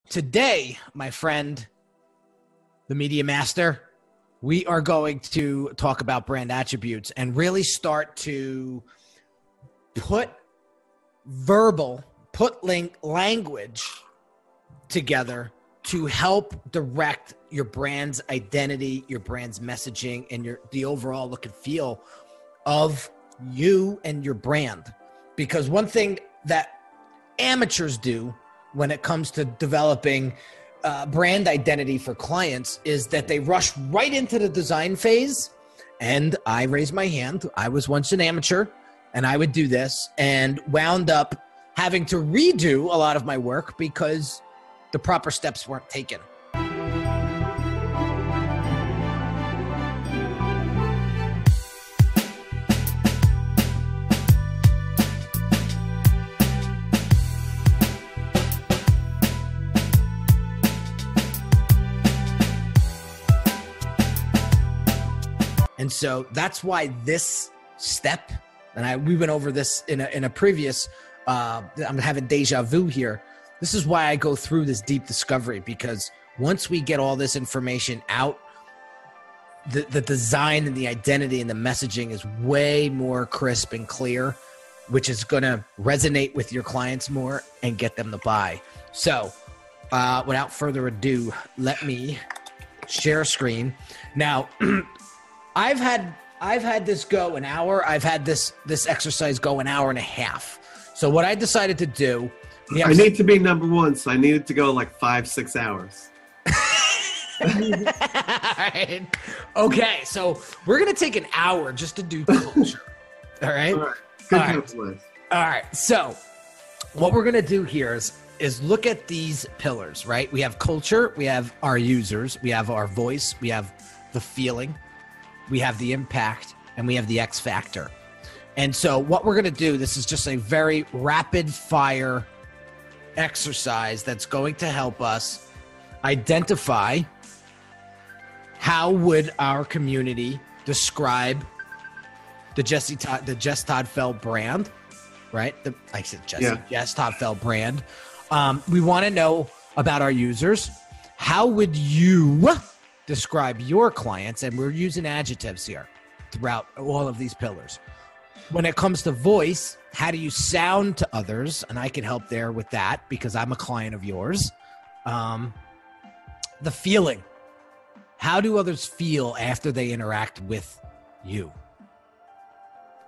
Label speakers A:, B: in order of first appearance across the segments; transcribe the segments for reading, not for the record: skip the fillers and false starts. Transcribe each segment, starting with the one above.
A: Today, my friend, the media master, we are going to talk about brand attributes and really start to put language together to help direct your brand's identity, your brand's messaging, and the overall look and feel of you and your brand. Because one thing that amateurs do when it comes to developing brand identity for clients is that they rush right into the design phase. And I raise my hand. I was once an amateur and I would do this and wound up having to redo a lot of my work because the proper steps weren't taken. And so that's why this step, and we went over this in a previous, I'm having deja vu here. This is why I go through this deep discovery, because once we get all this information out, the design and the identity and the messaging is way more crisp and clear, which is going to resonate with your clients more and get them to buy. So without further ado, let me share a screen. Now, I've had this go an hour. I've had this exercise go an hour and a half. So what I decided to do,
B: I need to be number one, so I need it to go like 5-6 hours.
A: All right. Okay, so we're gonna take an hour just to do culture. All right.
B: All right.
A: All right. So what we're gonna do here is look at these pillars. Right. We have culture. We have our users. We have our voice. We have the feeling. We have the impact, and we have the X factor. And so what we're going to do, this is just a very rapid fire exercise that's going to help us identify how would our community describe the Jess Todd Feld brand, right? Jess Todd Feld brand. We want to know about our users. How would you describe your clients? And we're using adjectives here throughout all of these pillars. When it comes to voice, how do you sound to others? And I can help there with that because I'm a client of yours. The feeling. How do others feel after they interact with you?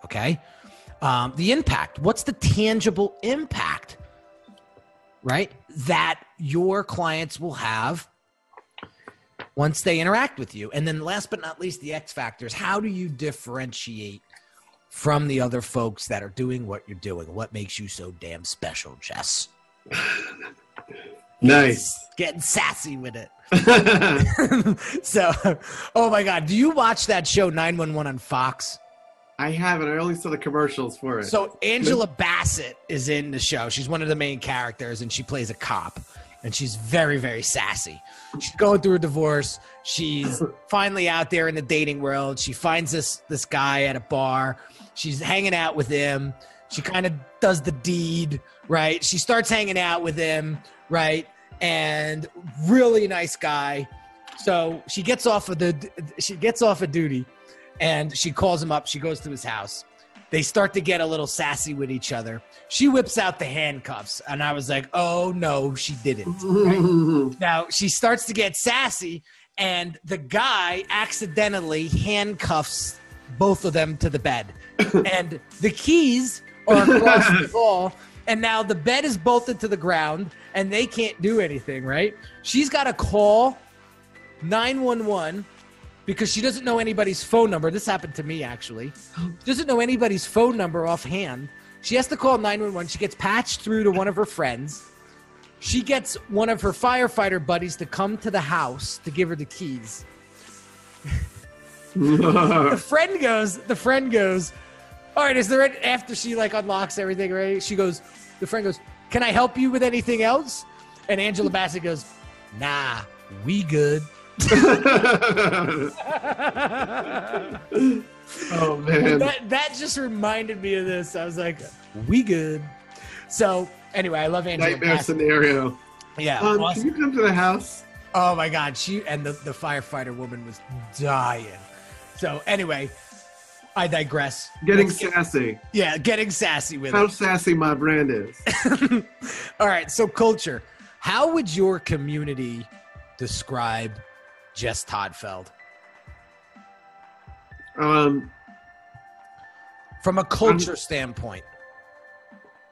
A: Okay. The impact. What's the tangible impact, right, that your clients will have once they interact with you? And then last but not least, the X factors. How do you differentiate from the other folks that are doing what you're doing? What makes you so damn special, Jess?
B: Nice.
A: Getting sassy with it. So, oh my God. Do you watch that show 911 on Fox?
B: I haven't. I only saw the commercials for it.
A: So Angela Bassett is in the show. She's one of the main characters, and she plays a cop. And she's very, very sassy. She's going through a divorce. She's finally out there in the dating world. She finds this guy at a bar. She's hanging out with him. She kind of does the deed, right? She starts hanging out with him, right? And really nice guy. So she gets off of duty, and she calls him up. She goes to his house. They start to get a little sassy with each other. She whips out the handcuffs, and I was like, oh, no, she didn't. Right? Now, she starts to get sassy, and the guy accidentally handcuffs both of them to the bed. And the keys are across the wall, and now the bed is bolted to the ground, and they can't do anything, right? She's got to call 911 because she doesn't know anybody's phone number. This happened to me, actually. She doesn't know anybody's phone number offhand. She has to call 911. She gets patched through to one of her friends. She gets one of her firefighter buddies to come to the house to give her the keys. The friend goes, all right, is there after she like unlocks everything, right? The friend goes, can I help you with anything else? And Angela Bassett goes, nah, we good.
B: Oh man,
A: that just reminded me of this. I was like, we good. So anyway, I love Angela
B: nightmare
A: Bassett.
B: scenario.
A: Yeah.
B: Can
A: Awesome.
B: you come to the house?
A: Oh my God. She and the firefighter woman was dying. So anyway, I digress.
B: Getting sassy.
A: Yeah, getting sassy with
B: How
A: it.
B: sassy my brand is.
A: All right. So culture. How would your community describe Jess Toddfeld? From a culture standpoint.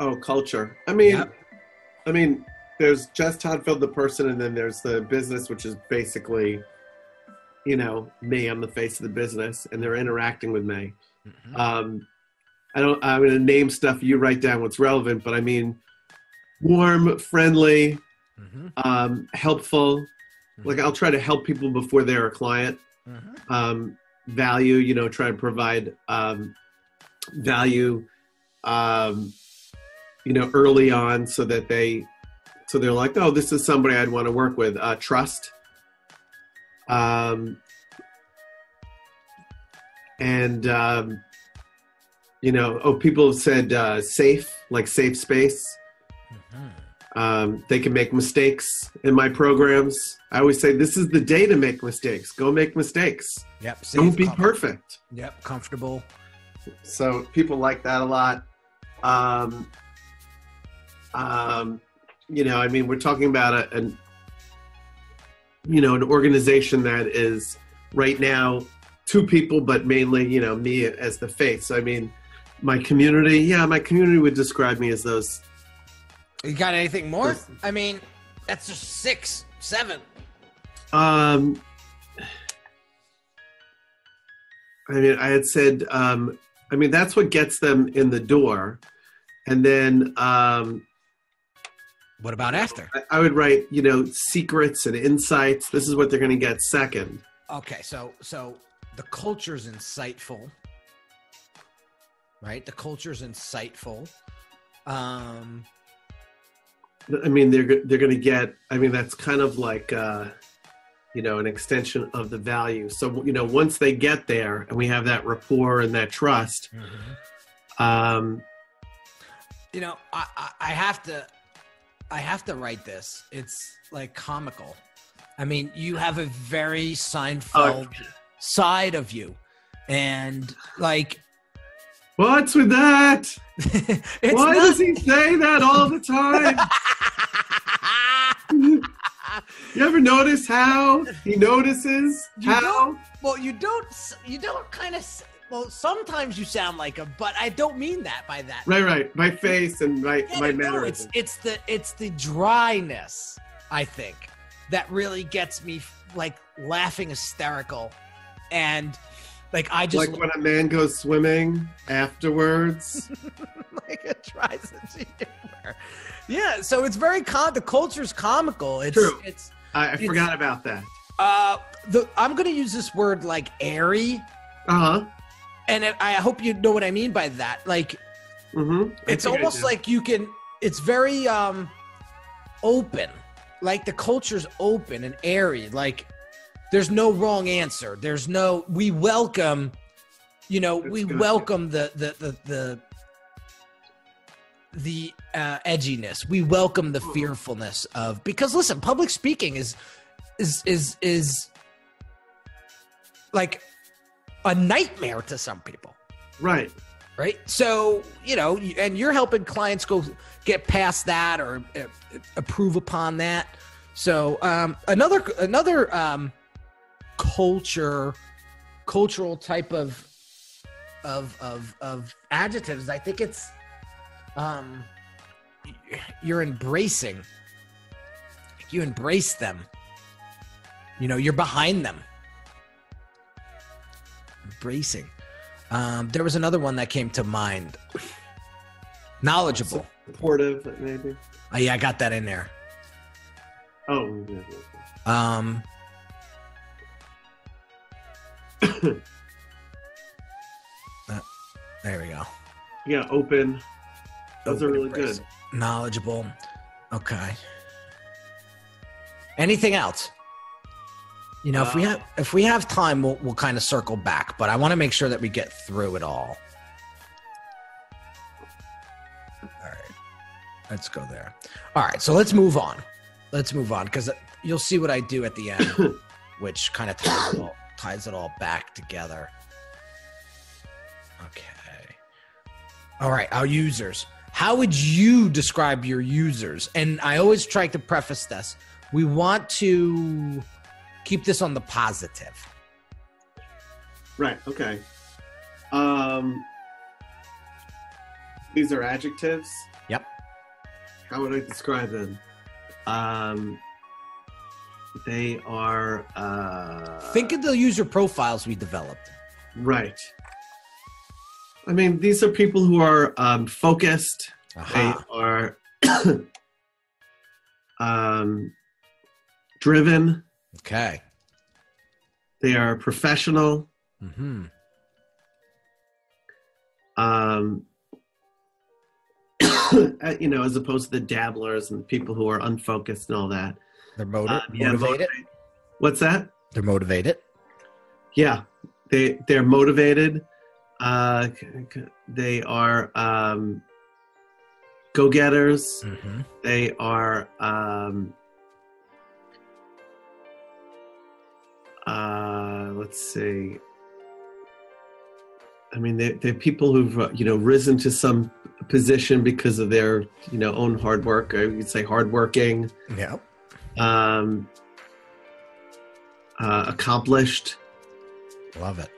B: Oh, culture. I mean, there's Jess Toddfeld, the person, and then there's the business, which is basically, you know, me. I'm the face of the business, and they're interacting with me. I'm going to name stuff. You write down what's relevant, but I mean, warm, friendly, helpful. Like I'll try to help people before they're a client. Value, you know, try to provide value, you know, early on so that they're like, oh, this is somebody I'd want to work with. Trust. You know, people have said safe, like safe space. They can make mistakes in my programs. I always say, this is the day to make mistakes. Go make mistakes.
A: Yep.
B: Don't be perfect.
A: Yep. Comfortable.
B: So people like that a lot. You know, I mean, we're talking about an organization that is right now 2 people, but mainly, you know, me as the face. I mean, my community would describe me as those.
A: You got anything more? I mean, that's just 6, 7.
B: I mean, I had said, I mean, that's what gets them in the door. And then,
A: what about after?
B: I would write, you know, secrets and insights. This is what they're going to get second. Okay.
A: So the culture's insightful, right? The culture's insightful.
B: I mean, they're going to get, I mean, that's kind of like, you know, an extension of the value. So, you know, once they get there and we have that rapport and that trust,
A: you know, I have to write this. It's like comical. I mean, you have a very Seinfeld side of you, and like,
B: what's with that? Why does he say that all the time? You ever notice how he notices how?
A: You don't kind of. Well, sometimes you sound like him, but I don't mean that by that.
B: Right. My face and my mannerisms.
A: It's the dryness, I think, that really gets me like laughing hysterical, and like I just
B: like when a man goes swimming afterwards,
A: like a dry sense of humor. Yeah, so it's very the culture's comical. It's
B: true. I
A: it's,
B: forgot about that.
A: I'm gonna use this word like airy. And I hope you know what I mean by that. Like, it's almost like it's very open. Like the culture's open and airy. Like there's no wrong answer. We welcome, you know, welcome the edginess. We welcome the fearfulness of, because listen, public speaking is like a nightmare to some people.
B: Right.
A: So, you know, and you're helping clients go get past that or improve upon that. So, another cultural type of adjectives, I think it's you're embracing. You embrace them. You know, you're behind them. Embracing. There was another one that came to mind. Knowledgeable.
B: Supportive, maybe.
A: Oh, yeah, I got that in there.
B: Oh.
A: There we go.
B: Yeah, open. Those are really good.
A: Knowledgeable. Okay. Anything else? You know, if we have time, we'll kind of circle back, but I want to make sure that we get through it all. All right. Let's go there. All right, so let's move on. let's move on because you'll see what I do at the end, which kind of ties it all back together. Okay. All right, our users. How would you describe your users? And I always try to preface this. We want to keep this on the positive.
B: Right, okay. These are adjectives?
A: Yep.
B: How would I describe them? They are...
A: Think of the user profiles we developed.
B: Right. I mean, these are people who are focused. They are driven.
A: Okay.
B: They are professional.
A: Mm-hmm.
B: You know, as opposed to the dabblers and people who are unfocused and all that.
A: They're motivated.
B: What's that?
A: They're motivated.
B: Yeah, they're motivated. They are go-getters.
A: Mm-hmm.
B: They are let's see. I mean, they're people who've risen to some position because of their own hard work. Or you could say hardworking.
A: Yep.
B: Accomplished.
A: Love it.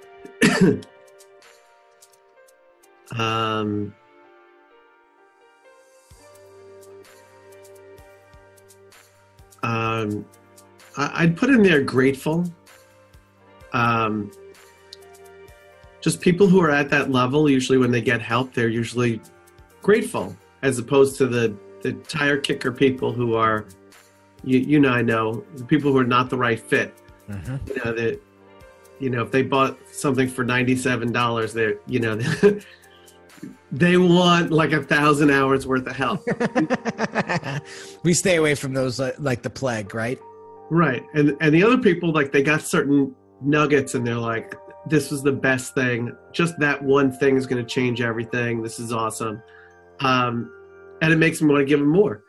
B: I'd put in there grateful. Just people who are at that level, usually when they get help, they're usually grateful, as opposed to the tire kicker people who are, I know, people who are not the right fit. Mm-hmm. If they bought something for $97, they're, they want like 1,000 hours worth of help.
A: We stay away from those like the plague, right?
B: Right. And the other people, like, they got certain nuggets and they're like, this was the best thing. Just that one thing is going to change everything. This is awesome. And it makes me want to give them more.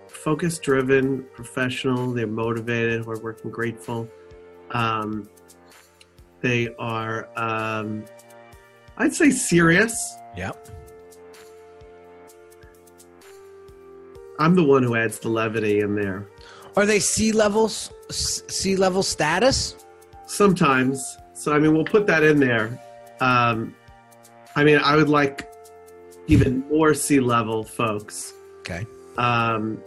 B: Focused, driven, professional. They're motivated, hardworking, grateful. They are, I'd say, serious.
A: Yep.
B: I'm the one who adds the levity in there.
A: Are they C-level status?
B: Sometimes. So, I mean, we'll put that in there. I mean, I would like even more C-level folks.
A: Okay.
B: Of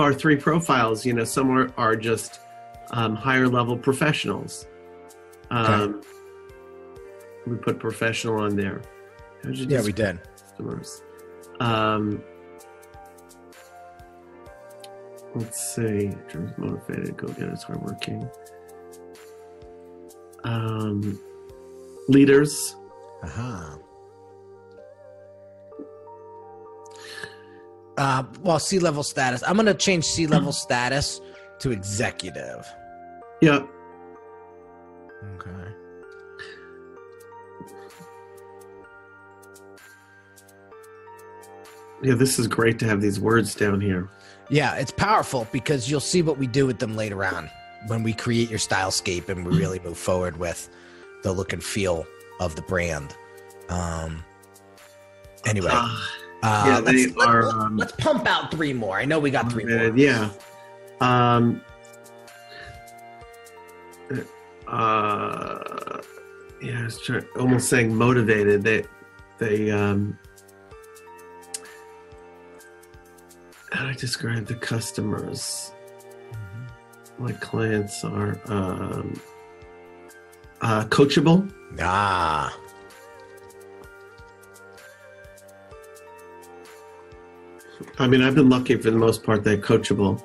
B: our three profiles, some are just higher level professionals.
A: Okay.
B: We put professional on there.
A: Yeah, we did.
B: Customers. Let's see. Motivated, go-getters, hardworking. Leaders.
A: Well, C-level status. I'm going to change C-level status to executive.
B: Yeah.
A: Okay.
B: Yeah, this is great to have these words down here.
A: Yeah, it's powerful because you'll see what we do with them later on when we create your stylescape and we really move forward with the look and feel of the brand. Anyway. Let's pump out three more. I know we got three more.
B: Yeah. It's almost saying motivated. They how do I describe the customers? Mm-hmm. My clients are coachable. I mean, I've been lucky for the most part. They're coachable.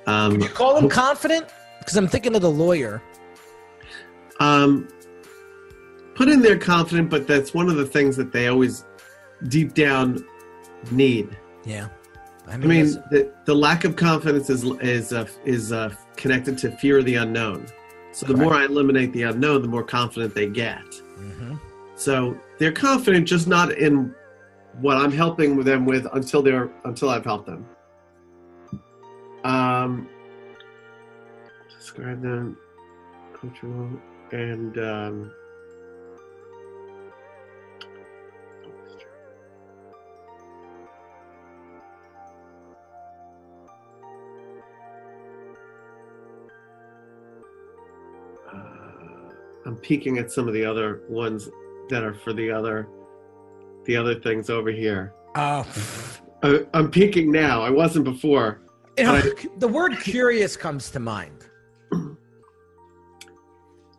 A: Can you call them confident? Because I'm thinking of the lawyer.
B: Put in there confident, but that's one of the things that they always deep down need.
A: Yeah.
B: I mean the lack of confidence is connected to fear of the unknown. So the more I eliminate the unknown, the more confident they get.
A: Mm-hmm.
B: So they're confident, just not in what I'm helping them with until I've helped them. Describe them, cultural, and I'm peeking at some of the other ones that are for the other things over here. I'm peeking now. I wasn't before.
A: The word curious comes to mind.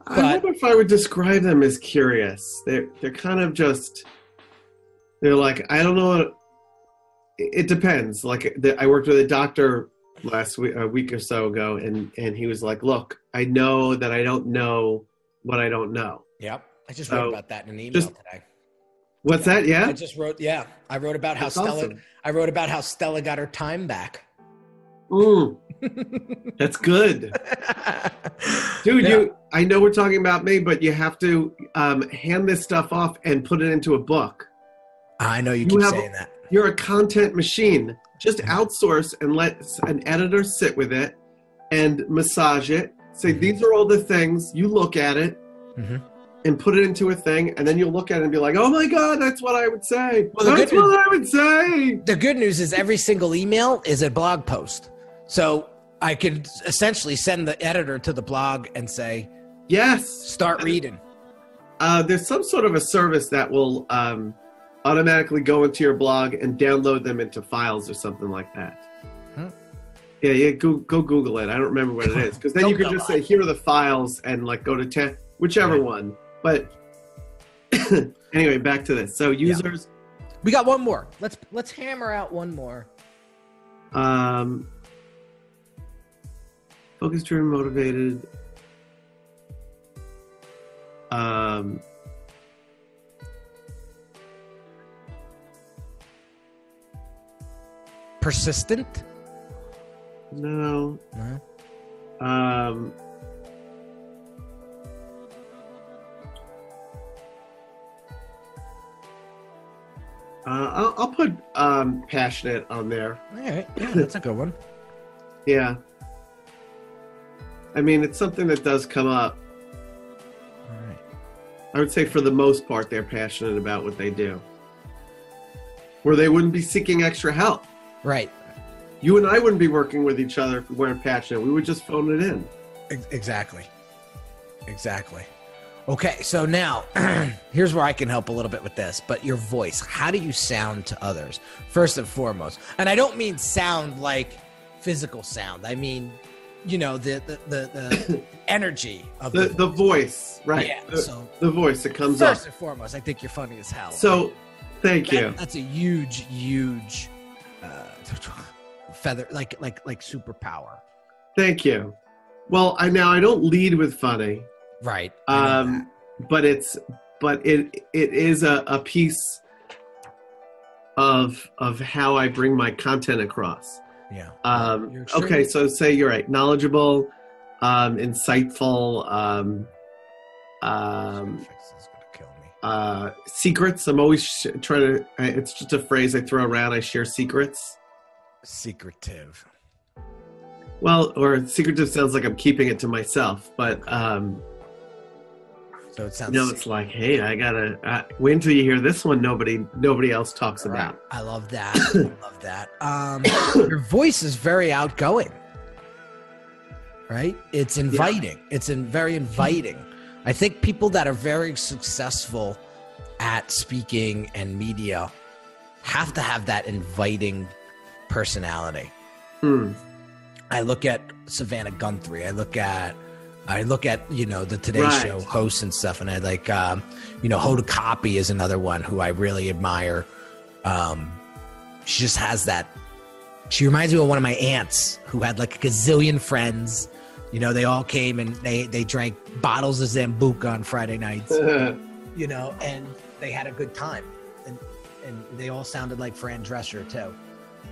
B: I wonder if I would describe them as curious. They're kind of just, they're like, I don't know. It depends. Like I worked with a doctor a week or so ago, and he was like, look, I know that I don't know what I don't know.
A: Yep. I just wrote about that in an email today.
B: What's that? Yeah.
A: I just wrote, I wrote about how I wrote about how Stella got her time back.
B: That's good. Dude, I know we're talking about me, but you have to hand this stuff off and put it into a book.
A: I know you keep saying that.
B: You're a content machine. Just outsource and let an editor sit with it and massage it. Say, these are all the things. You look at it and put it into a thing, and then you'll look at it and be like, oh my God, that's what I would say. Well, that's what I would say.
A: The good news is every single email is a blog post. So I could essentially send the editor to the blog and say,
B: yes,
A: start reading.
B: There's some sort of a service that will automatically go into your blog and download them into files or something like that. Yeah, go Google it. I don't remember what it is. Because then you could just say, here are the files, and like go to 10, whichever one. But anyway, back to this. So users.
A: We got one more. Let's hammer out one more.
B: Focus driven, motivated.
A: Persistent?
B: No. I'll put passionate on there.
A: All right. Yeah, that's a good one.
B: Yeah. I mean, it's something that does come up.
A: All right.
B: I would say for the most part, they're passionate about what they do. Or they wouldn't be seeking extra help.
A: Right.
B: You and I wouldn't be working with each other if we weren't passionate. We would just phone it in.
A: Exactly. Okay, so now, here's where I can help a little bit with this, but your voice. How do you sound to others, first and foremost? And I don't mean sound like physical sound. I mean, you know, the energy of
B: the voice, right?
A: Yeah,
B: the voice that comes up.
A: First and foremost, I think you're funny as hell.
B: So, thank you.
A: That's a huge feather, like superpower.
B: Thank you. Well, I don't lead with funny,
A: right?
B: But it is a piece of how I bring my content across.
A: Yeah.
B: Okay, so say you're right. Knowledgeable, insightful.
A: This is gonna kill me.
B: Secrets. I'm always trying to. It's just a phrase I throw around. I share secrets.
A: Secretive.
B: Well, or secretive sounds like I'm keeping it to myself, but
A: so it sounds.
B: It's like, hey, I gotta wait until you hear this one. Nobody else talks about.
A: I love that. Your voice is very outgoing, right? It's inviting. Yeah. It's very inviting. I think people that are very successful at speaking and media have to have that inviting personality. I look at Savannah Guthrie. I look at the Today Show hosts and stuff, and I like Hoda Kotb is another one who I really admire. She just has that. She reminds me of one of my aunts who had like a gazillion friends. They all came and they drank bottles of Zambuca on Friday nights. And they had a good time, and they all sounded like Fran Drescher too.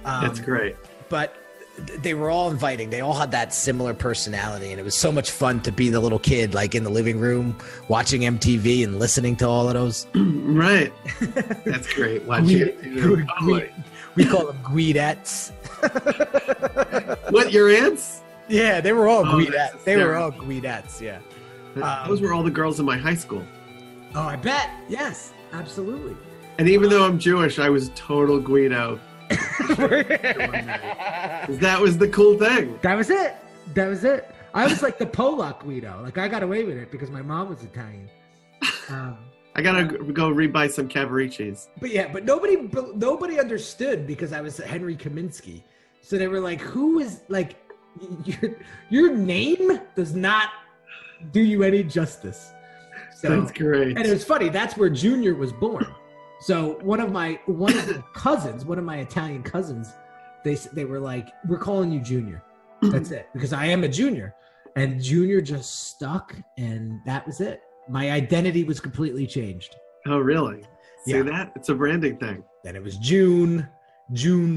B: That's great.
A: But they were all inviting. They all had that similar personality, and it was so much fun to be the little kid, like in the living room, watching MTV and listening to all of those.
B: Right. That's great. Watching it.
A: We call them Guidettes.
B: What, your aunts?
A: Yeah, they were all Guidettes. They were all Guidettes, yeah.
B: Those were all the girls in my high school.
A: Oh, I bet. Yes, absolutely.
B: And even though I'm Jewish, I was total Guido. That was the cool thing.
C: That was it. I was like the Polak Guido. Like, I got away with it because my mom was Italian.
B: I gotta go rebuy some Cavaricis.
C: But nobody understood because I was Henry Kaminski. So they were like, "Who is like your name does not do you any justice." So,
B: that's great.
C: And it was funny. That's where Junior was born. So one of my Italian cousins, they were like, "We're calling you Junior." That's it, because I am a junior, and Junior just stuck, and that was it. My identity was completely changed.
B: Oh, really? See that? It's a branding thing.
A: Then it was June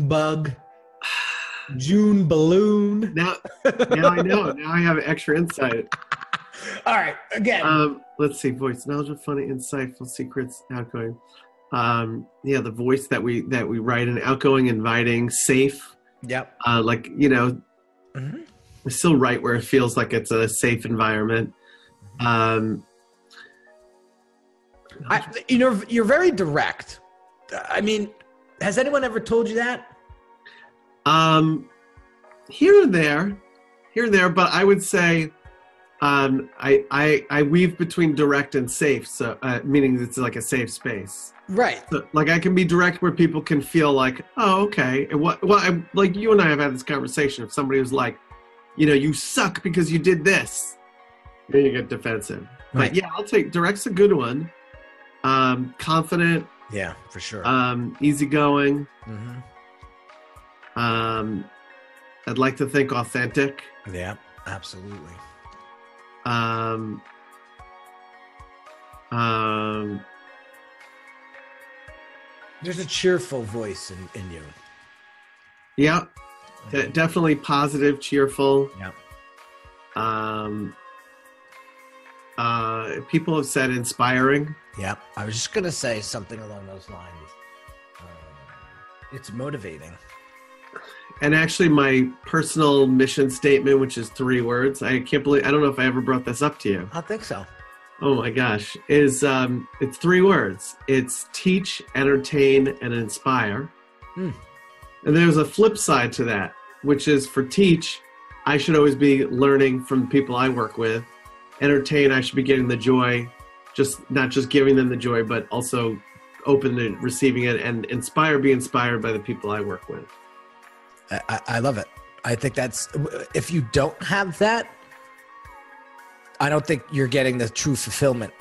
A: Bug, June Balloon.
B: Now I know. Now I have extra insight.
A: All right, again.
B: Let's see. Voice, knowledgeable, funny, insightful, secrets, outgoing. The voice that we write in, outgoing, inviting, safe.
A: Yep.
B: We still write where it feels like it's a safe environment.
A: You're very direct. I mean, has anyone ever told you that?
B: Here and there, but I would say, I weave between direct and safe, so meaning it's like a safe space.
A: Right.
B: So, like, I can be direct where people can feel like, oh, okay. And like you and I have had this conversation. If somebody was like, you suck because you did this, then you get defensive.
A: Right.
B: But yeah, I'll take direct's a good one. Confident.
A: Yeah, for sure.
B: Easygoing.
A: Mm-hmm.
B: I'd like to think authentic.
A: Yeah, absolutely. There's a cheerful voice in you.
B: Yeah, definitely positive, cheerful.
A: Yeah.
B: People have said inspiring.
A: Yeah, I was just gonna say something along those lines. It's motivating.
B: And actually, my personal mission statement, which is 3 words, I don't know if I ever brought this up to you.
A: I think so.
B: Oh my gosh, it's 3 words. It's teach, entertain, and inspire. And there's a flip side to that, which is for teach, I should always be learning from the people I work with. Entertain, I should be getting the joy, not just giving them the joy, but also open to receiving it. And inspire, be inspired by the people I work with.
A: I love it. I think that's, if you don't have that, I don't think you're getting the true fulfillment.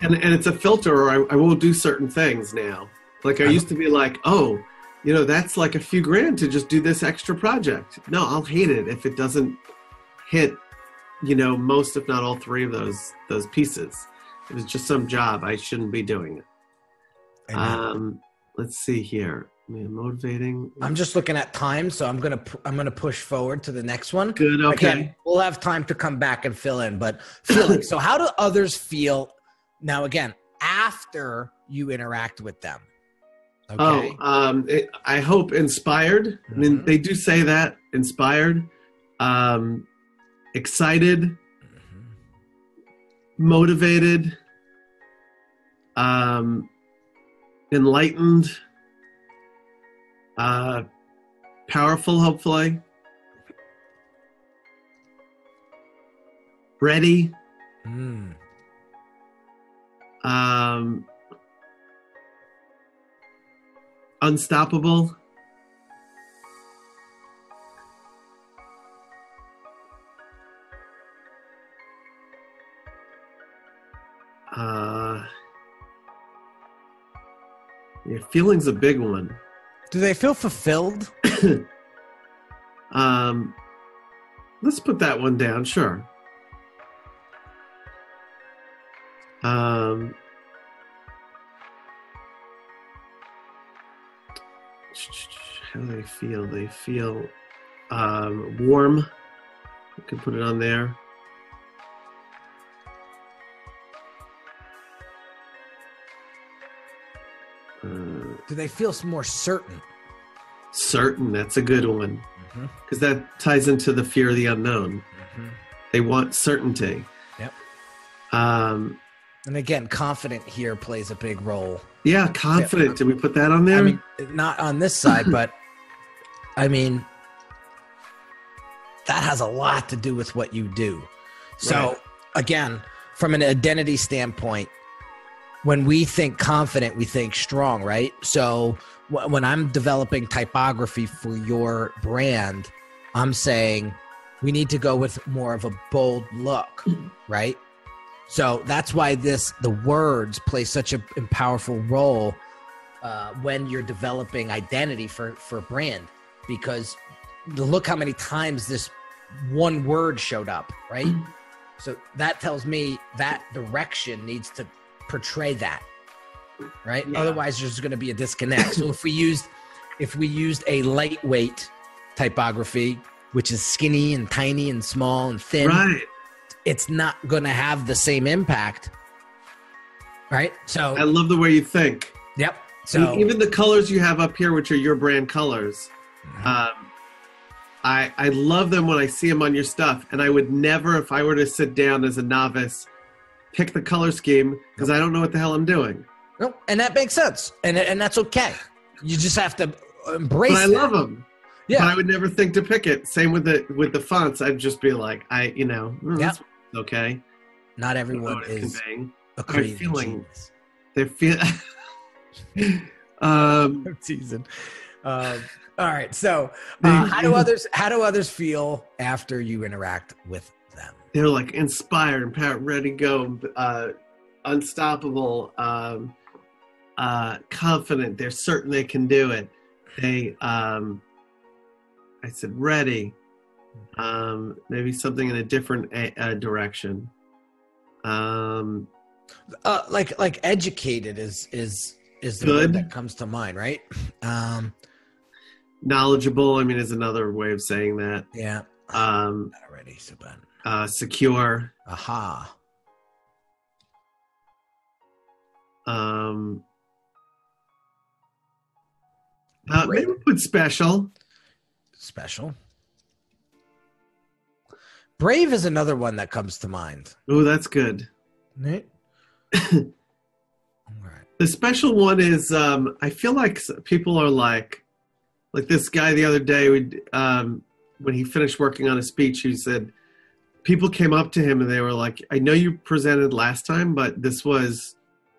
B: And it's a filter, or I won't do certain things now. Like I used to be like, oh, that's like a few grand to just do this extra project. No, I'll hate it if it doesn't hit, most, if not all 3 of those pieces. If it's just some job, I shouldn't be doing it. Let's see here. Motivating.
A: I'm just looking at time, so I'm gonna push forward to the next one.
B: Good. Okay.
A: Again, we'll have time to come back and fill in, but feeling. So, how do others feel now? Again, after you interact with them. Okay.
B: I hope inspired. I mean, they do say that inspired, excited, motivated, enlightened. Powerful, hopefully. Ready. Unstoppable. Feeling's a big one.
A: Do they feel fulfilled?
B: Let's put that one down, sure. How do they feel? They feel warm. You can put it on there.
A: Do they feel more certain?
B: Certain, that's a good one. Because that ties into the fear of the unknown. They want certainty.
A: Yep. And again, confident here plays a big role.
B: Yeah, confident. Did we put that on there?
A: I mean, not on this side, but I mean, that has a lot to do with what you do. So again, from an identity standpoint, when we think confident, we think strong, right? So when I'm developing typography for your brand, I'm saying we need to go with more of a bold look, right? So that's why the words play such a powerful role when you're developing identity for a brand, because look how many times this one word showed up, right? So that tells me that direction needs to portray that, right? Yeah. Otherwise there's going to be a disconnect. So if we used a lightweight typography, which is skinny and tiny and small and thin,
B: right,
A: it's not going to have the same impact, right? So
B: I love the way you think.
A: Yep. So
B: even the colors you have up here, which are your brand colors, I love them when I see them on your stuff. And I would never, if I were to sit down as a novice, pick the color scheme because I don't know what the hell I'm doing.
A: Nope. And that makes sense. And that's okay. You just have to embrace
B: it. I love them.
A: Yeah.
B: But I would never think to pick it. Same with the fonts. I'd just be like, that's okay.
A: Not everyone is a creative genius.
B: They're feeling.
A: I'm teasing. All right. So, how do others feel after you interact with them?
B: They're like inspired, empowered, ready to go, unstoppable, confident. They're certain they can do it. They, I said ready. Maybe something in a different direction.
A: Like educated is the word that comes to mind, right?
B: Knowledgeable, I mean, is another way of saying that.
A: Yeah. Already, so bad.
B: Secure.
A: Aha.
B: Maybe we put special.
A: Special. Brave is another one that comes to mind.
B: Oh, that's good.
A: Right. All right.
B: The special one is, I feel like people are like this guy the other day, when he finished working on a speech, he said, people came up to him and they were like, I know you presented last time, but this was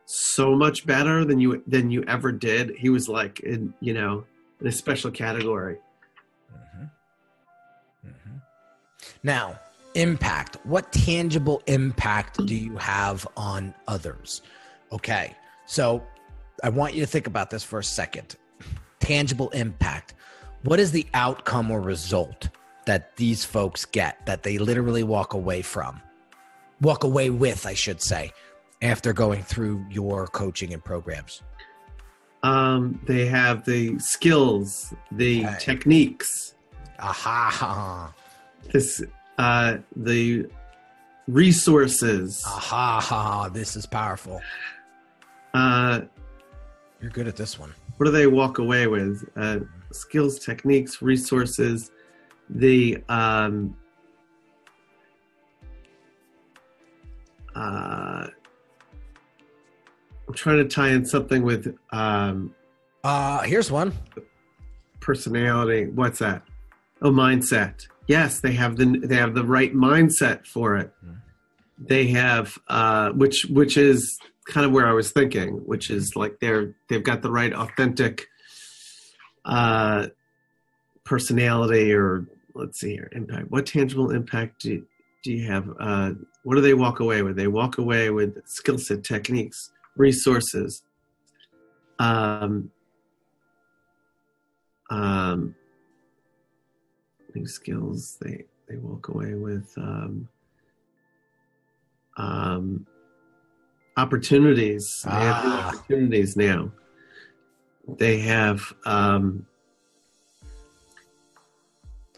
B: so much better than you ever did. He was like, in a special category.
A: Now, impact. What tangible impact do you have on others? Okay, so I want you to think about this for a second. Tangible impact. What is the outcome or result that these folks get that they literally walk away with, I should say, after going through your coaching and programs?
B: They have the skills, the techniques.
A: Aha.
B: The resources.
A: Aha, this is powerful. You're good at this one.
B: What do they walk away with? Skills, techniques, resources. I'm trying to tie in something with
A: here's one.
B: Personality. What's that? Oh, mindset. Yes, they have the right mindset for it. They have which is kind of where I was thinking, which is like they've got the right authentic personality, or let's see here, impact. What tangible impact do you have? What do they walk away with? They walk away with skill set, techniques, resources. New skills. They walk away with opportunities. They have new opportunities now. They have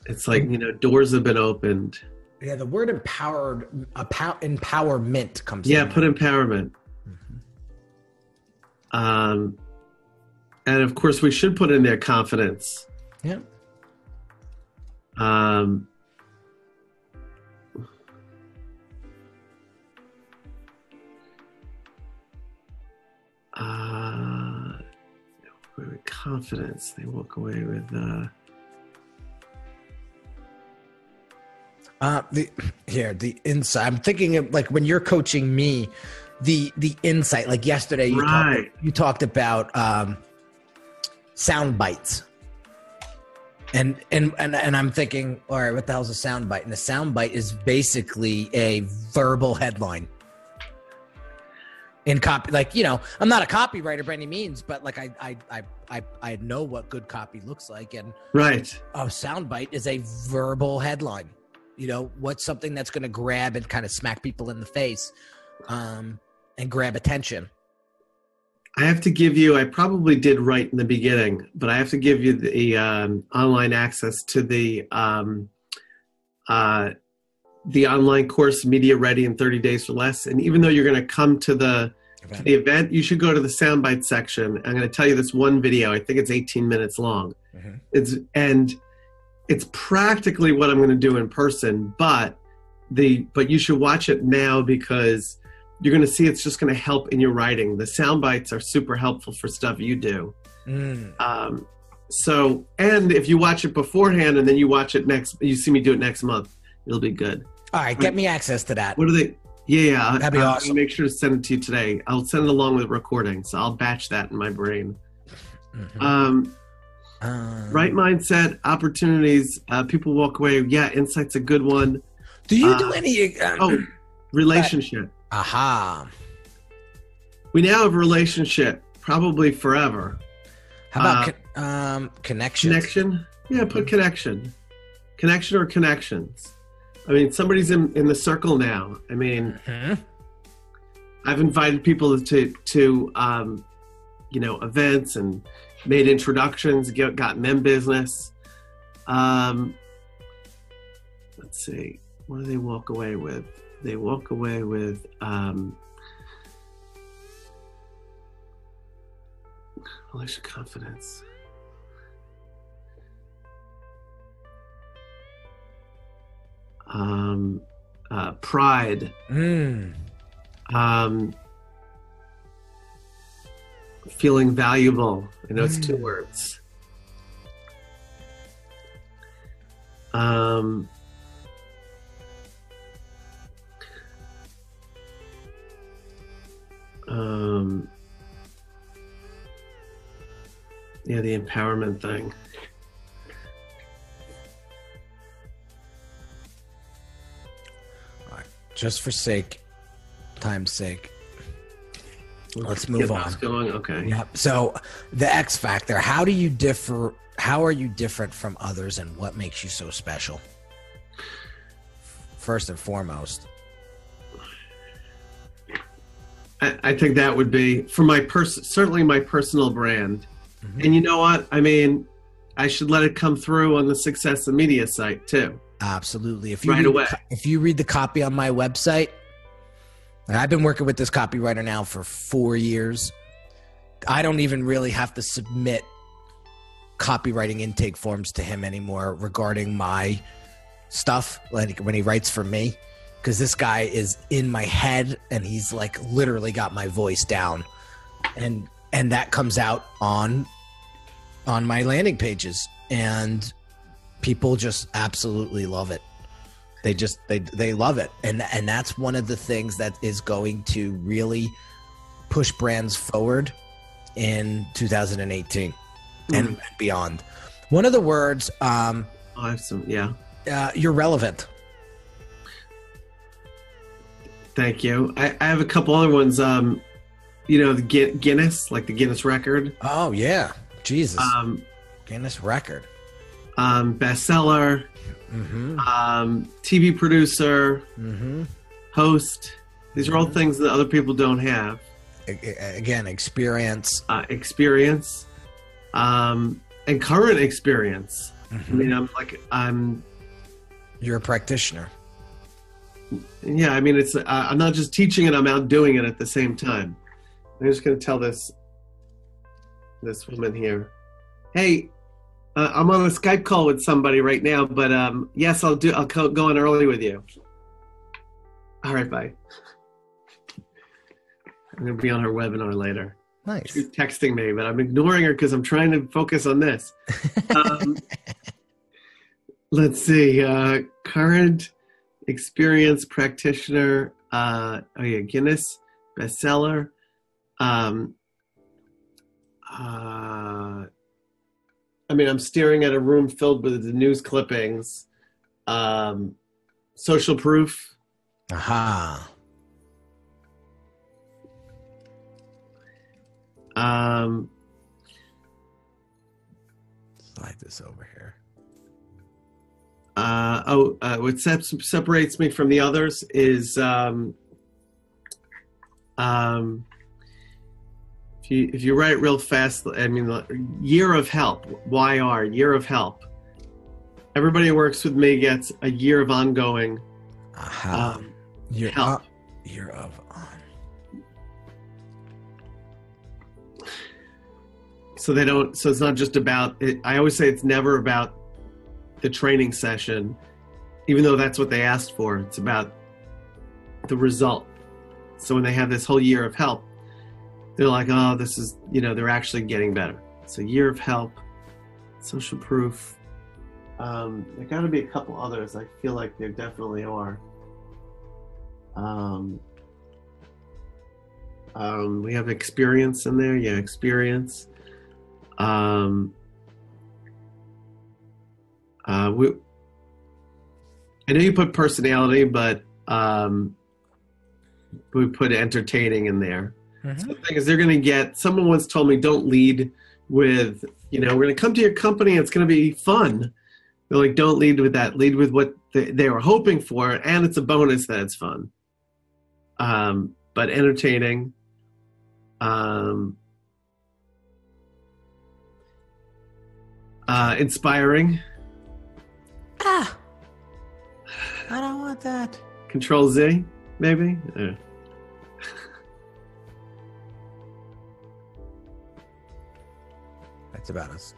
B: It's like, doors have been opened.
A: Yeah, the word empowerment comes in.
B: Yeah, put empowerment. And of course, we should put in there confidence.
A: Yeah.
B: With confidence, they walk away with
A: the insight. I'm thinking of like when you're coaching me, the insight. Like yesterday, you talked about sound bites, and I'm thinking, all right, what the hell's a sound bite? And a sound bite is basically a verbal headline. In copy, like, I'm not a copywriter by any means, but like I know what good copy looks like, and
B: right.
A: A soundbite is a verbal headline. What's something that's going to grab and kind of smack people in the face, and grab attention.
B: I have to give you. I probably did right in the beginning, but I have to give you the online access to the online course, Media Ready in 30 Days or Less. And even though you're going to come to the event, you should go to the soundbite section. I'm going to tell you this one video. I think it's 18 minutes long. Mm-hmm. It's practically what I'm going to do in person, but you should watch it now because you're going to see it's just going to help in your writing. The sound bites are super helpful for stuff you do. And if you watch it beforehand and then you watch it you see me do it next month, it'll be good.
A: All right, get me access to that.
B: What are they? Yeah.
A: That'd be awesome.
B: I'll make sure to send it to you today. I'll send it along with the recording, so I'll batch that in my brain. Mm-hmm. Right mindset, opportunities, people walk away. Yeah, insight's a good one.
A: Do you do any...
B: relationship.
A: Aha.
B: We now have a relationship, probably forever.
A: How about connection?
B: Connection? Yeah, put connection. Connection or connections. I mean, somebody's in the circle now. I mean, I've invited people to events and made introductions, gotten them business. Let's see. What do they walk away with? They walk away with relationship confidence. Pride. Feeling valuable. I know it's 2 words. The empowerment thing.
A: Just for time's sake, let's move on.
B: Going. Okay.
A: Yep. So the X Factor, how do you differ? How are you different from others, and what makes you so special? First and foremost,
B: I think that would be for certainly my personal brand. Mm-hmm. And you know what? I mean, I should let it come through on the Success of Media site too.
A: Absolutely. If you read the copy on my website, and I've been working with this copywriter now for 4 years. I don't even really have to submit copywriting intake forms to him anymore regarding my stuff, like when he writes for me, because this guy is in my head and he's like literally got my voice down, and that comes out on my landing pages, and people just absolutely love it. They love it. And that's one of the things that is going to really push brands forward in 2018 and beyond. One of the words, you're relevant.
B: Thank you. I have a couple other ones. The Guinness, like the Guinness record.
A: Oh yeah. Jesus. Guinness record.
B: Bestseller, TV producer, host. These are all things that other people don't have.
A: Again, experience.
B: And current experience. I mean,
A: You're a practitioner.
B: Yeah, I mean, it's I'm not just teaching it, I'm out doing it at the same time. I'm just going to tell this woman here, hey, I'm on a Skype call with somebody right now, but yes, I'll go on early with you. All right, bye. I'm going to be on her webinar later.
A: Nice.
B: She's texting me, but I'm ignoring her because I'm trying to focus on this. Let's see. Current experience practitioner. Guinness bestseller. I mean, I'm staring at a room filled with the news clippings. Social proof.
A: Aha. Slide this over here.
B: What separates me from the others is if you write real fast, I mean, year of help, YR, year of help. Everybody who works with me gets a year of ongoing help.
A: Year of on.
B: So it's not just about it. I always say it's never about the training session, even though that's what they asked for. It's about the result. So when they have this whole year of help, they're like, oh, this is, they're actually getting better. So year of help, social proof. There got to be a couple others. I feel like there definitely are. We have experience in there. Yeah, experience. I know you put personality, but we put entertaining in there.
A: Mm-hmm.
B: So the thing is, they're going to get, someone once told me, don't lead with, we're going to come to your company, it's going to be fun. They're like, don't lead with that. Lead with what they were hoping for, and it's a bonus that it's fun. But entertaining. Inspiring.
A: I don't want that.
B: Control Z, maybe? Yeah.
A: That's about us.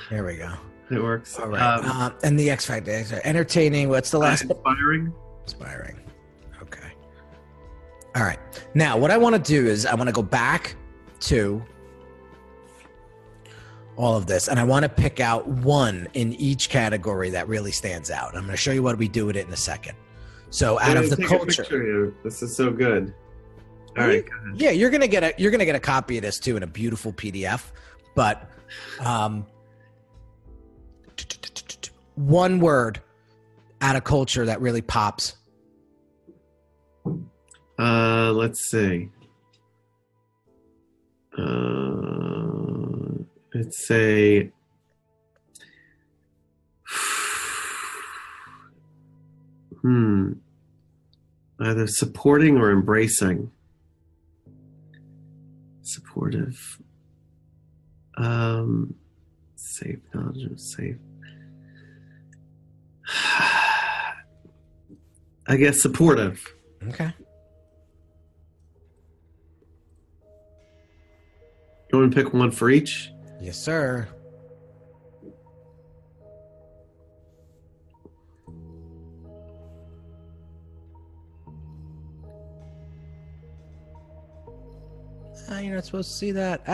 A: There we go.
B: It works.
A: All right. And the XFactor. Entertaining. What's the last one?
B: Inspiring.
A: Inspiring. Okay. All right. Now, what I want to do is I want to go back to all of this, and I want to pick out one in each category that really stands out. I'm going to show you what we do with it in a second. So out of the culture,
B: this is so good. All right. Go ahead.
A: Yeah, you're gonna get a copy of this too in a beautiful PDF. But one word out of culture that really pops.
B: Let's see. Let's say either supporting or embracing. Supportive. Safe, knowledge, safe. I guess supportive.
A: Okay.
B: You want to pick one for each?
A: Yes, sir. You're not supposed to see that.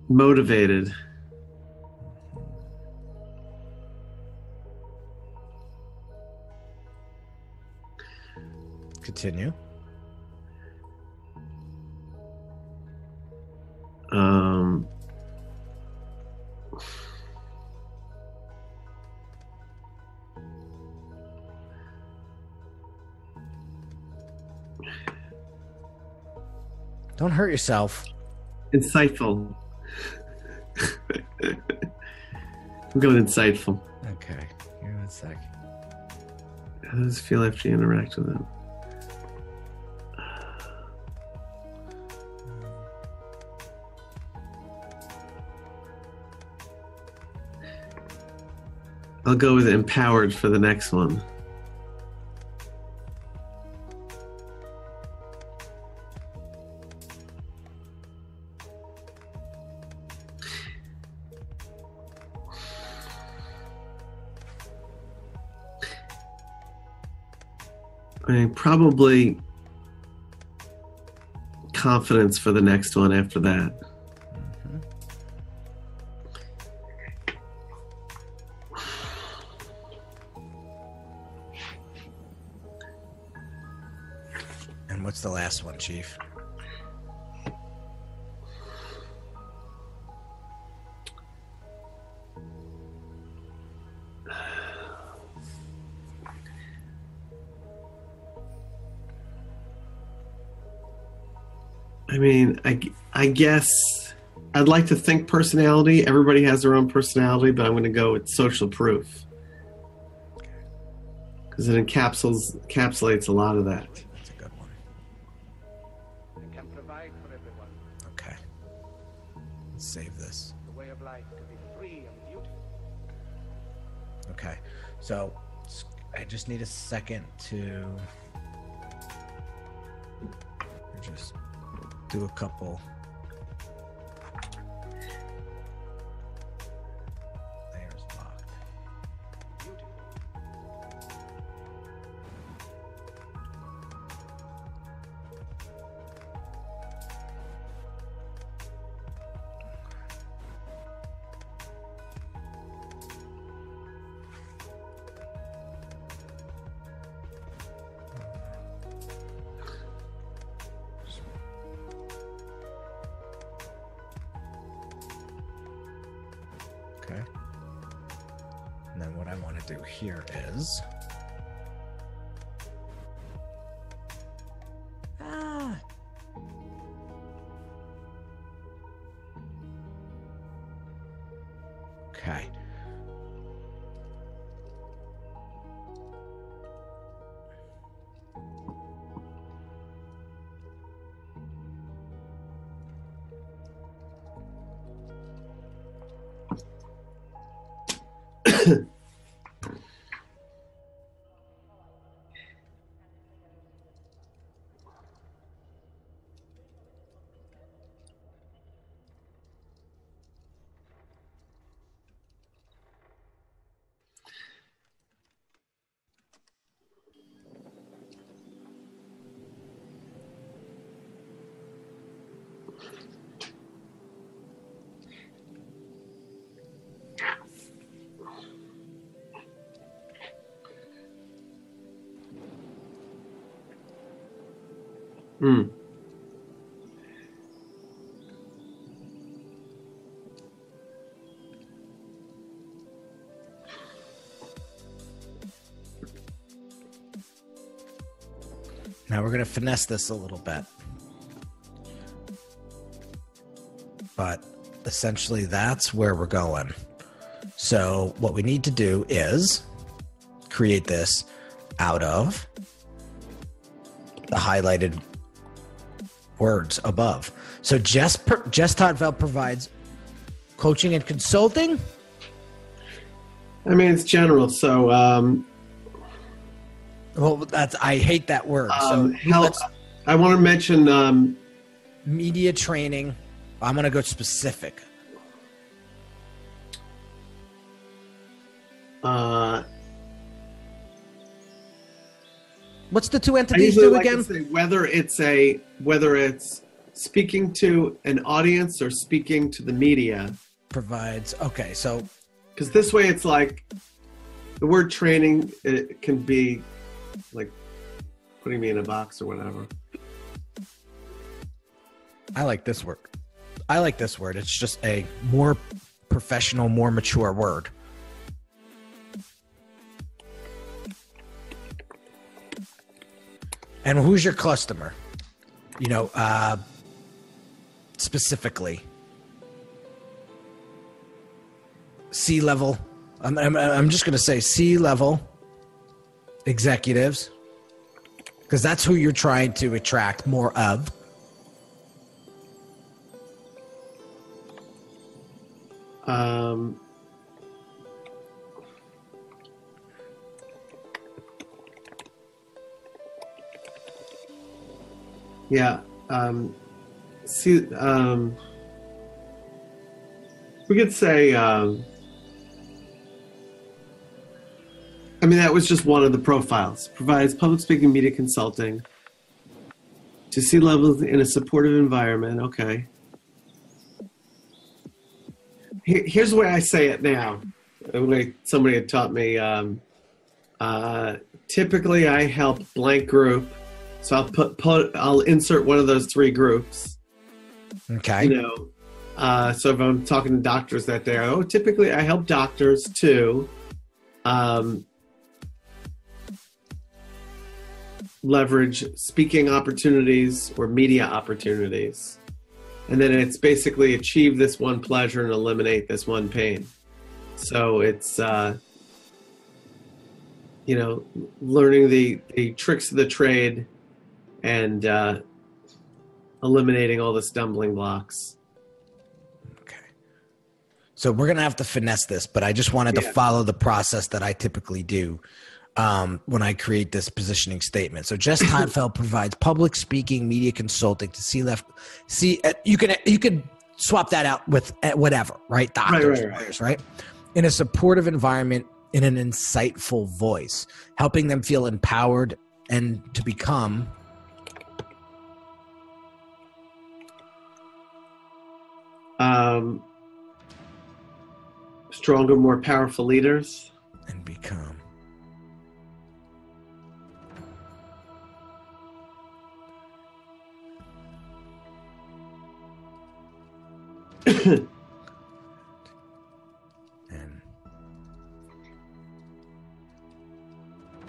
B: Motivated.
A: Continue. Don't hurt yourself.
B: Insightful. I'm going insightful.
A: Okay. Give me 1 sec.
B: How does it feel after you interact with them? I'll go with empowered for the next one. I mean, probably confidence for the next one after that.
A: And what's the last one, Chief?
B: I mean, I guess I'd like to think personality. Everybody has their own personality, but I'm going to go with social proof because it encapsulates a lot of that.
A: That's a good one.
D: I can provide for everyone
A: Okay. Let's save this.
D: the way of life to be free and beautiful.
A: Okay. So I just need a second to just do a couple layers locked. Okay. And then what I want to do here is okay.
B: Hmm.
A: Now we're going to finesse this a little bit. But essentially that's where we're going. So what we need to do is create this out of the highlighted words above. So Jess Todveld provides coaching and consulting.
B: I mean, it's general. So,
A: Well, that's I hate that word. So
B: I want to mention
A: media training. I'm going to go specific. What's the two entities do
B: like
A: again?
B: to say whether it's speaking to an audience or speaking to the media.
A: Provides. Okay, so
B: Because this way it's like the word training, it can be like putting me in a box or whatever.
A: I like this word. I like this word. It's just a more professional, more mature word. And who's your customer? You know, specifically. C-level. I'm just going to say C-level executives, because that's who you're trying to attract more of.
B: Yeah. See, we could say, I mean, that was just one of the profiles. Provides public speaking, media consulting to C-levels in a supportive environment. Okay. Here's the way I say it now. The way somebody had taught me. Typically, I help blank group, so I'll insert one of those three groups.
A: Okay.
B: You know, so if I'm talking to doctors that day, typically I help doctors too. Leverage speaking opportunities or media opportunities. And then it's basically achieve this one pleasure and eliminate this one pain. So it's, you know, learning the tricks of the trade and eliminating all the stumbling blocks.
A: Okay. So we're going to have to finesse this, but I just wanted to follow the process that I typically do when I create this positioning statement. So Jess Todfeld provides public speaking, media consulting to you could swap that out with whatever, right? Doctors, lawyers, right? In a supportive environment, in an insightful voice, helping them feel empowered and to become
B: stronger, more powerful leaders.
A: And become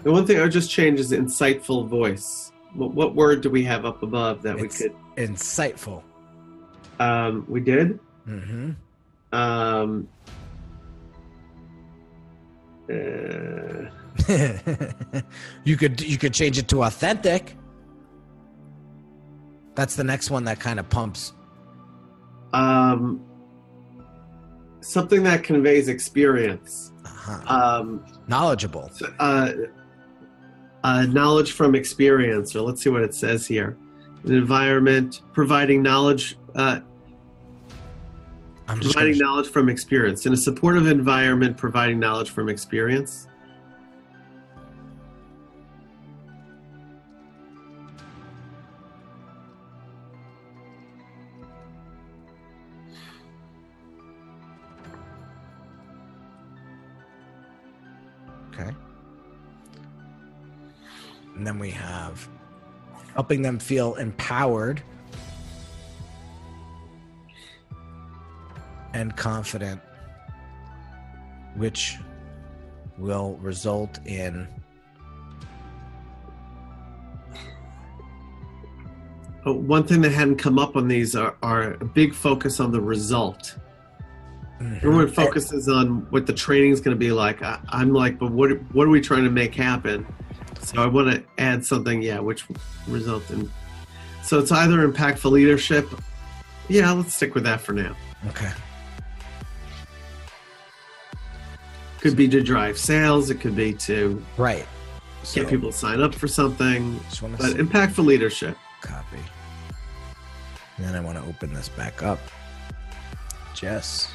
B: The one thing I would just change is insightful voice. What word do we have up above that we could?
A: Insightful.
B: We did.
A: Mm-hmm. You could change it to authentic. That's the next one that kind of pumps.
B: Something that conveys experience.
A: Knowledgeable.
B: Knowledge from experience, or let's see what it says here. An environment providing knowledge. Providing knowledge from experience. In a supportive environment, providing knowledge from experience.
A: Okay. And then we have helping them feel empowered and confident, which will result in
B: one thing that hadn't come up on these are a big focus on the result. Everyone focuses on what the training is going to be like. I'm like, but what are we trying to make happen? So I want to add something, which result in. So it's either impactful leadership. Yeah, let's stick with that for now.
A: Okay.
B: Could be to drive sales. It could be to
A: get
B: people to sign up for something. But
A: see.
B: Impactful leadership.
A: Copy. And then I want to open this back up. Jess.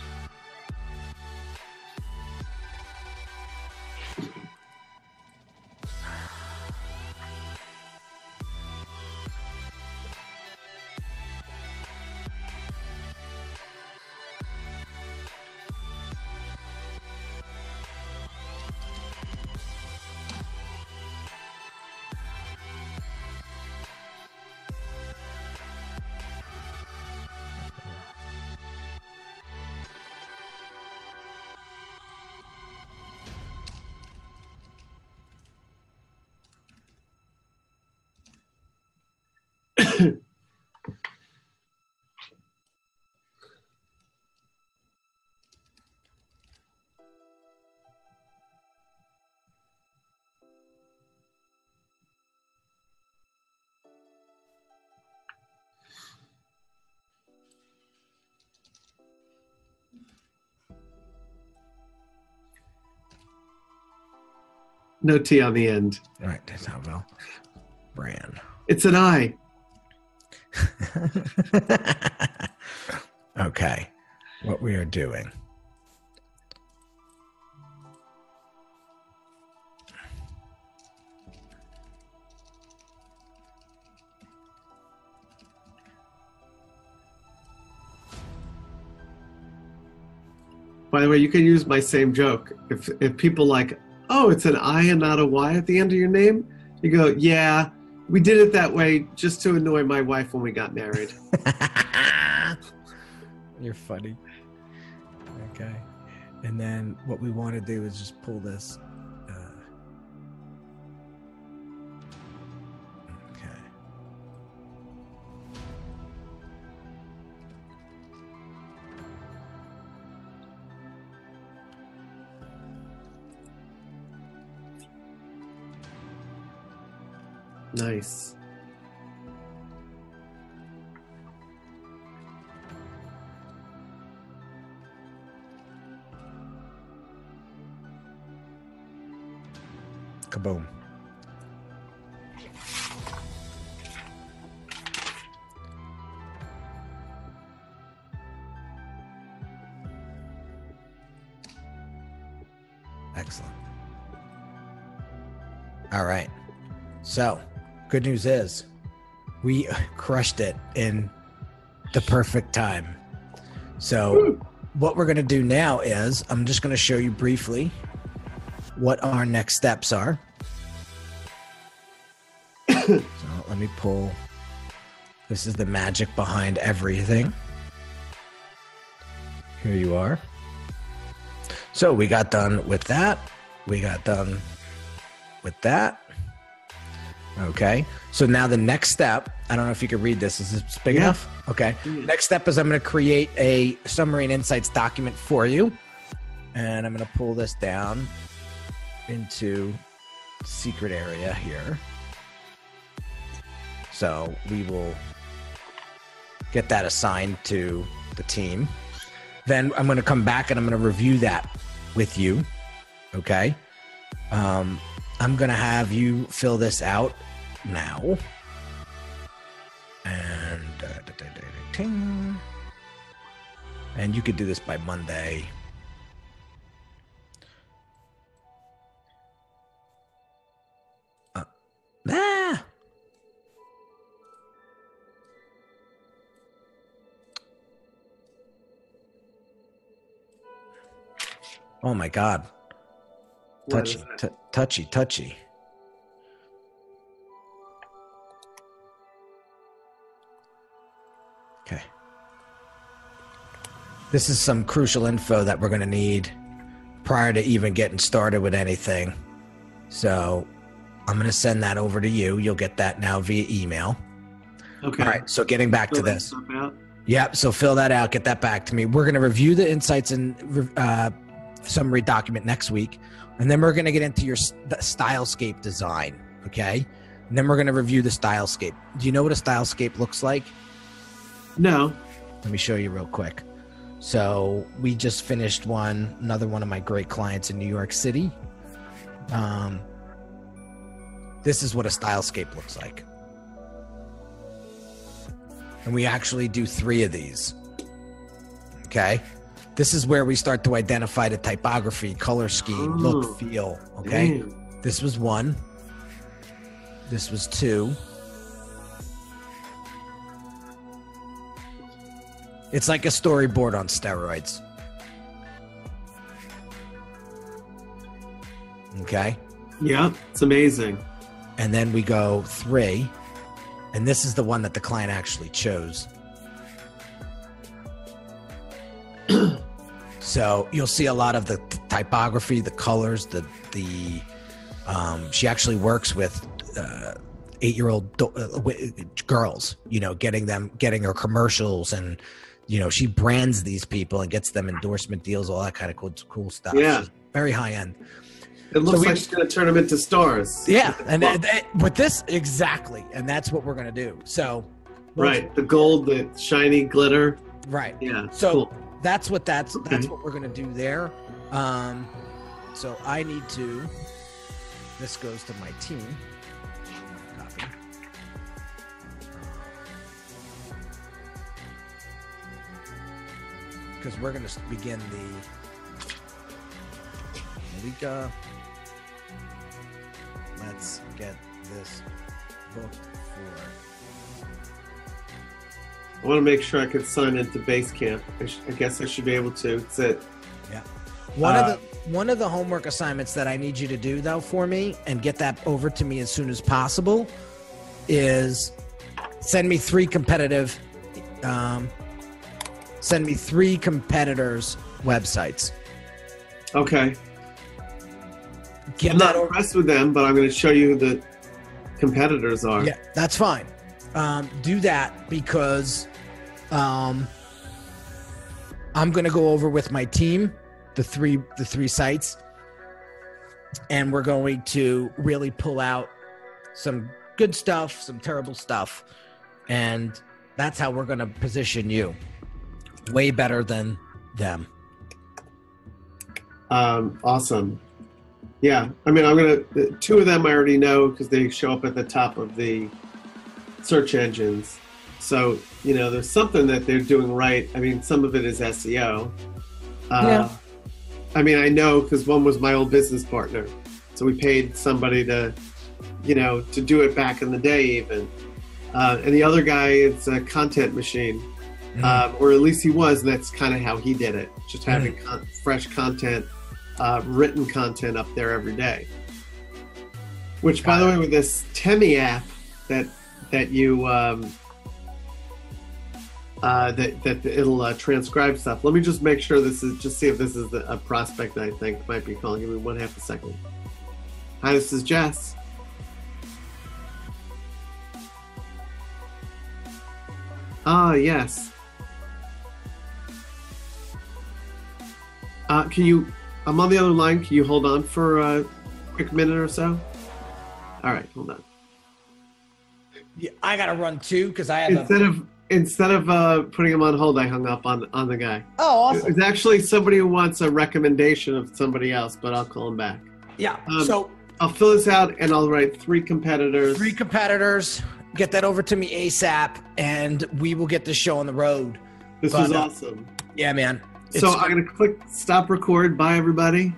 B: No T on the end.
A: All right, that's how well. Brand.
B: It's an I.
A: Okay, what we are doing.
B: By the way, you can use my same joke. If people like, oh, it's an I and not a Y at the end of your name, you go, yeah, we did it that way just to annoy my wife when we got married.
A: You're funny. Okay. And then what we want to do is just pull this. Okay.
B: Nice.
A: Kaboom. Excellent. All right. So, good news is we crushed it in the perfect time. So, what we're going to do now is I'm just going to show you briefly what our next steps are. So let me pull. This is the magic behind everything. Here you are. So we got done with that. We got done with that. Okay. So now the next step, I don't know if you can read this. Is this big enough? Okay. Next step is I'm going to create a summary and insights document for you. And I'm going to pull this down into secret area here. So we will get that assigned to the team. Then I'm going to come back and I'm going to review that with you. Okay. I'm going to have you fill this out now. And you could do this by Monday. Oh my God. Touchy, touchy. Okay. This is some crucial info that we're going to need prior to even getting started with anything. So I'm going to send that over to you. You'll get that now via email.
B: Okay.
A: All right. So getting back to this. Yep. So fill that out. Get that back to me. We're going to review the insights and summary document next week. And then we're going to get into your stylescape design. Okay. And then we're going to review the stylescape. Do you know what a stylescape looks like?
B: No.
A: Let me show you real quick. So we just finished another one of my great clients in New York City. This is what a stylescape looks like. And we actually do 3 of these. Okay. This is where we start to identify the typography, color scheme, look, feel. Okay. Damn. This was 1. This was 2. It's like a storyboard on steroids. Okay.
B: Yeah, it's amazing.
A: And then we go 3. And this is the one that the client actually chose. So you'll see a lot of the typography, the colors, she actually works with 8-year-old girls, getting her commercials, and she brands these people and gets them endorsement deals, all that kind of cool stuff.
B: Yeah.
A: She's very high end.
B: It looks like she's going to turn them into stars.
A: Yeah. And with this, exactly. And that's what we're going to do. So.
B: Right. The gold, the shiny glitter.
A: Right.
B: Yeah.
A: So
B: cool.
A: that's what we're going to do there. So I need to, this goes to my team. Copy. because we're going to begin the Malika. Let's get this booked for.
B: I want to make sure I could sign into Basecamp. I guess I should be able to. That's it.
A: Yeah. One of the homework assignments that I need you to do though for me and get that over to me as soon as possible is send me three competitors websites.
B: Okay.
A: Get
B: I'm
A: that
B: not impressed with them, but I'm going to show you who the competitors are.
A: Yeah, that's fine. Do that because I'm going to go over with my team the three sites, and we're going to really pull out some good stuff, some terrible stuff, and that's how we're going to position you way better than them.
B: Awesome. Yeah, I mean, I'm gonna. Two of them I already know because they show up at the top of the search engines. So there's something that they're doing right. I mean, some of it is SEO.
A: Yeah.
B: I mean, I know because one was my old business partner, so we paid somebody to, to do it back in the day even. And the other guy, it's a content machine, or at least he was, and that's kind of how he did it. Just having fresh content. Written content up there every day. Which, by the way, with this Temi app that you that it'll transcribe stuff. Let me just make sure see if this is a prospect I think might be calling. Give me 1/2 a second. Hi, this is Jess. Ah, yes. I'm on the other line. Can you hold on for a quick minute or so? All right, hold on.
A: Yeah, I gotta run too because I have
B: instead of putting him on hold, I hung up on the guy.
A: Oh, awesome!
B: It's actually somebody who wants a recommendation of somebody else, but I'll call him back.
A: Yeah. So
B: I'll fill this out and I'll write three competitors.
A: Get that over to me ASAP, and we will get this show on the road.
B: This was awesome.
A: Yeah, man.
B: So I'm going to click stop record. Bye, everybody.